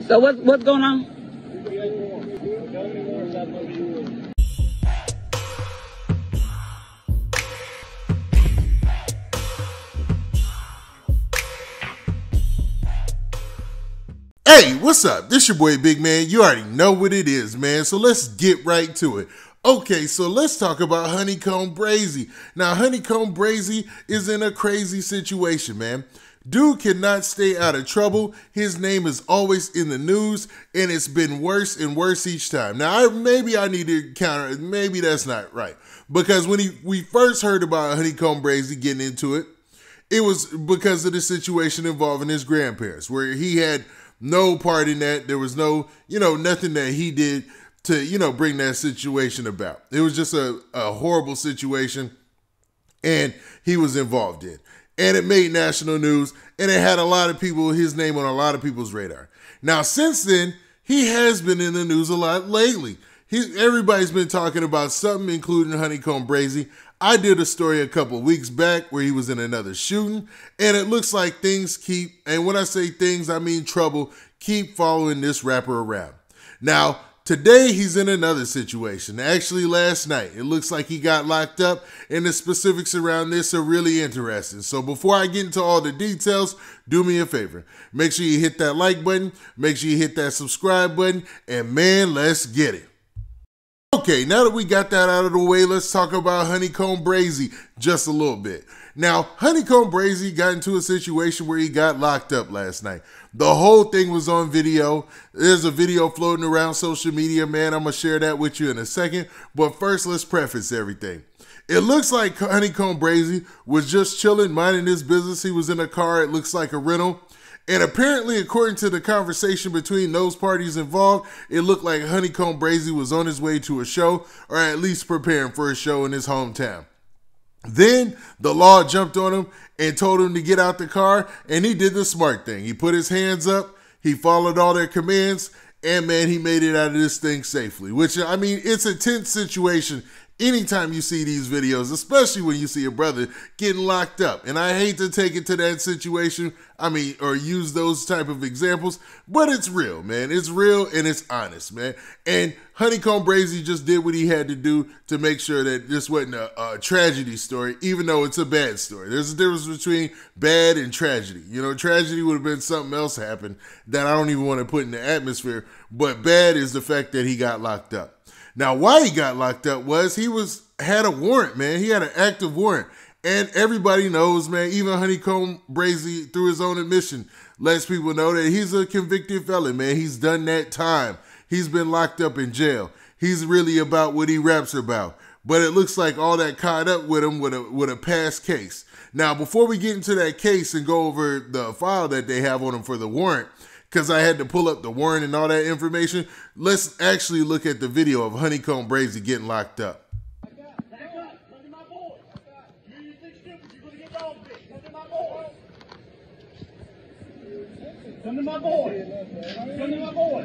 So what's going on? Hey, what's up? This your boy Big Man. You already know what it is, man. So let's get right to it. Okay, so let's talk about HoneyKomb Brazy. Now, HoneyKomb Brazy is in a crazy situation, man. Dude cannot stay out of trouble. His name is always in the news, and it's been worse and worse each time. Now, maybe I need to counter. Maybe that's not right, because when we first heard about HoneyKomb Brazy getting into it, it was because of the situation involving his grandparents, where he had no part in that. There was no, nothing that he did to, bring that situation about. It was just a horrible situation, and he was involved in. And it made national news, and it had a lot of people, his name on a lot of people's radar. Now, since then, he has been in the news a lot lately. Everybody's been talking about something, including HoneyKomb Brazy. I did a story a couple weeks back where he was in another shooting, and it looks like things keep, and when I say things, I mean trouble, keep following this rapper around. Now, today he's in another situation. Actually, last night, it looks like he got locked up, and the specifics around this are really interesting. So before I get into all the details, do me a favor. Make sure you hit that like button, make sure you hit that subscribe button, and man, let's get it. Okay, now that we got that out of the way, let's talk about HoneyKomb Brazy just a little bit. Now, HoneyKomb Brazy got into a situation where he got locked up last night. The whole thing was on video. There's a video floating around social media, man. I'm going to share that with you in a second. But first, let's preface everything. It looks like HoneyKomb Brazy was just chilling, minding his business. He was in a car. It looks like a rental. And apparently, according to the conversation between those parties involved, it looked like HoneyKomb Brazy was on his way to a show, or at least preparing for a show in his hometown. Then the law jumped on him and told him to get out the car, and he did the smart thing. He put his hands up, he followed all their commands, and man, he made it out of this thing safely. Which, I mean, it's a tense situation anytime you see these videos, especially when you see a brother getting locked up. And I hate to take it to that situation, or use those type of examples, but it's real, man. It's real and it's honest, man. And HoneyKomb Brazy just did what he had to do to make sure that this wasn't a tragedy story, even though it's a bad story. There's a difference between bad and tragedy. Tragedy would have been something else happened that I don't even want to put in the atmosphere, but bad is the fact that he got locked up. Now, why he got locked up was he had a warrant, man. He had an active warrant. And everybody knows, man, even HoneyKomb Brazy, through his own admission, lets people know that he's a convicted felon, man. He's done that time. He's been locked up in jail. He's really about what he raps about. But it looks like all that caught up with him with a past case. Now, before we get into that case and go over the file that they have on him for the warrant, because I had to pull up the warrant and all that information, let's actually look at the video of HoneyKomb Brazy getting locked up. Come to my boy. Come to my boy.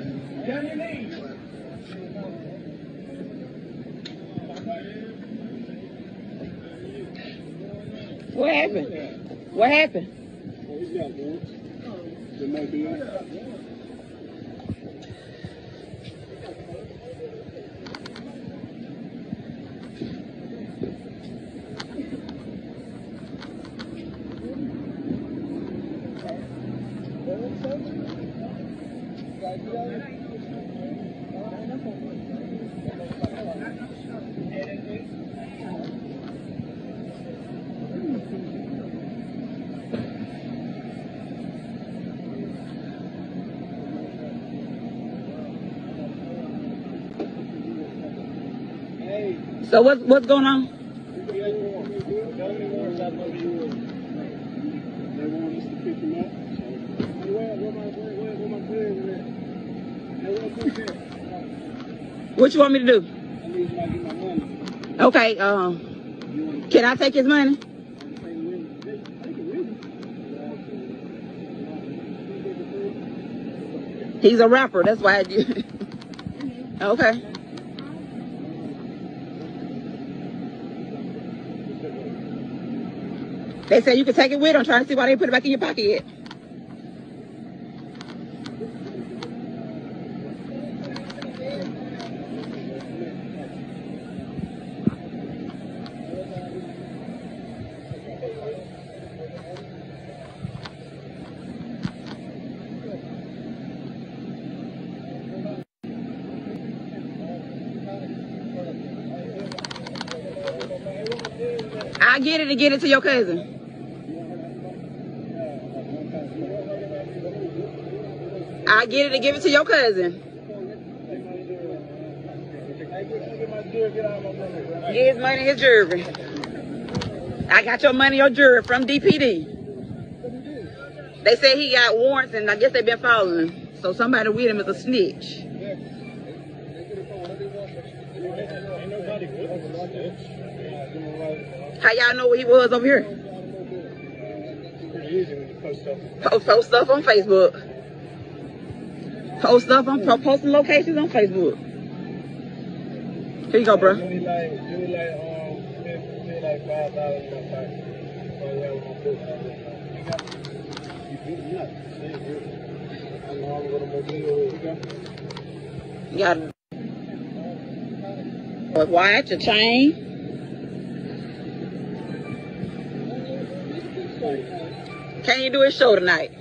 Down your knees. What happened? What happened? Oh, he's got warrants. There might be one. So what's going on? They want us to pick him up. What you want me to do? I need you to get my money. Okay, can I take his money? He's a rapper, that's why I do. Okay. They said you could take it with them. I'm trying to see why they put it back in your pocket yet. I get it and get it to your cousin. I get it and give it to your cousin. Get his money, his jewelry. I got your money, your jewelry from DPD. They say he got warrants, and I guess they've been following him. So somebody with him is a snitch. How y'all know where he was over here? Post stuff on Facebook. Posting locations on Facebook. Here you go, bro. You got a watch, a chain. Can you do his show tonight?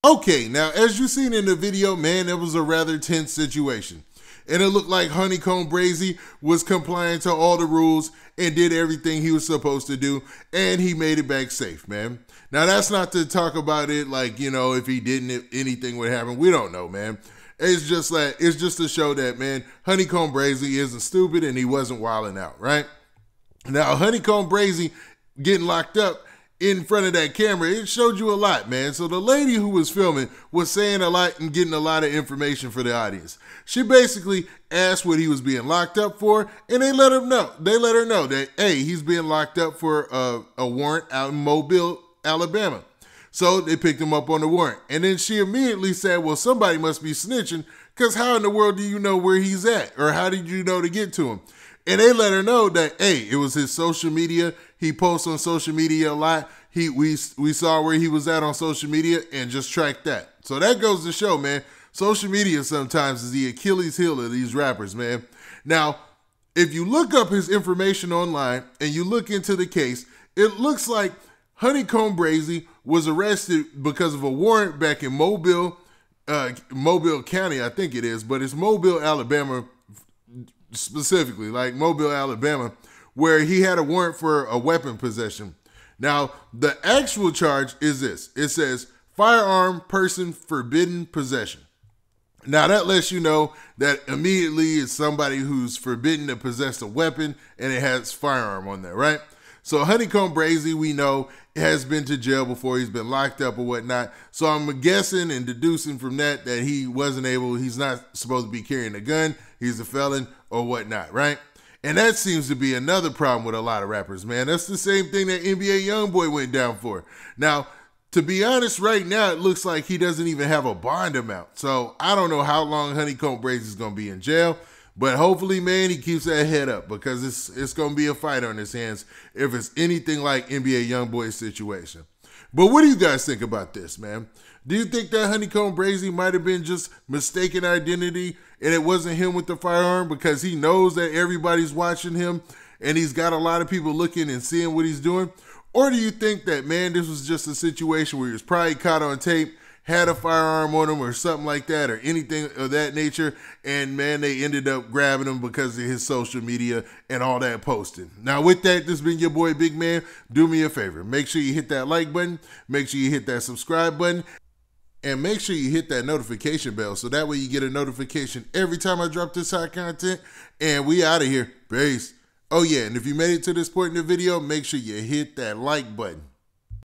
Okay, now as you seen in the video, man, it was a rather tense situation. And it looked like HoneyKomb Brazy was compliant to all the rules and did everything he was supposed to do, and he made it back safe, man. Now, that's not to talk about it like, you know, if he didn't, if anything would happen. We don't know, man. It's just to show that, man, HoneyKomb Brazy isn't stupid and he wasn't wilding out, right? Now, HoneyKomb Brazy getting locked up in front of that camera, it showed you a lot, man. So the lady who was filming was saying a lot and getting a lot of information for the audience. She basically asked what he was being locked up for, and they let him know. They let her know that, hey, he's being locked up for a warrant out in Mobile, Alabama. So they picked him up on the warrant. And then she immediately said, well, somebody must be snitching, because how in the world do you know where he's at? Or how did you know to get to him? And they let her know that, hey, it was his social media. He posts on social media a lot. We saw where he was at on social media and just tracked that. So that goes to show, man, social media sometimes is the Achilles heel of these rappers, man. Now, if you look up his information online and you look into the case, it looks like HoneyKomb Brazy was arrested because of a warrant back in Mobile County, I think it is, but it's Mobile, Alabama, specifically, like Mobile, Alabama, where he had a warrant for a weapon possession. Now, the actual charge is this. It says, firearm person forbidden possession. Now, that lets you know that immediately it's somebody who's forbidden to possess a weapon and it has firearm on there, right? So HoneyKomb Brazy, we know, has been to jail before. He's been locked up or whatnot. So I'm guessing and deducing from that he's not supposed to be carrying a gun. He's a felon or whatnot, right? And that seems to be another problem with a lot of rappers, man. That's the same thing that NBA YoungBoy went down for. Now, to be honest, right now, it looks like he doesn't even have a bond amount. So I don't know how long HoneyKomb Brazy is going to be in jail. But hopefully, man, he keeps that head up, because it's going to be a fight on his hands if it's anything like NBA YoungBoy's situation. But what do you guys think about this, man? Do you think that HoneyKomb Brazy might have been just mistaken identity and it wasn't him with the firearm because he knows that everybody's watching him and he's got a lot of people looking and seeing what he's doing? Or do you think that, man, this was just a situation where he was probably caught on tape, had a firearm on him or something like that or anything of that nature, and, man, they ended up grabbing him because of his social media and all that posting? Now, with that, this has been your boy, Big Man. Do me a favor. Make sure you hit that like button. Make sure you hit that subscribe button. And make sure you hit that notification bell so that way you get a notification every time I drop this hot content. And we out of here. Peace. Oh, yeah, and if you made it to this point in the video, make sure you hit that like button.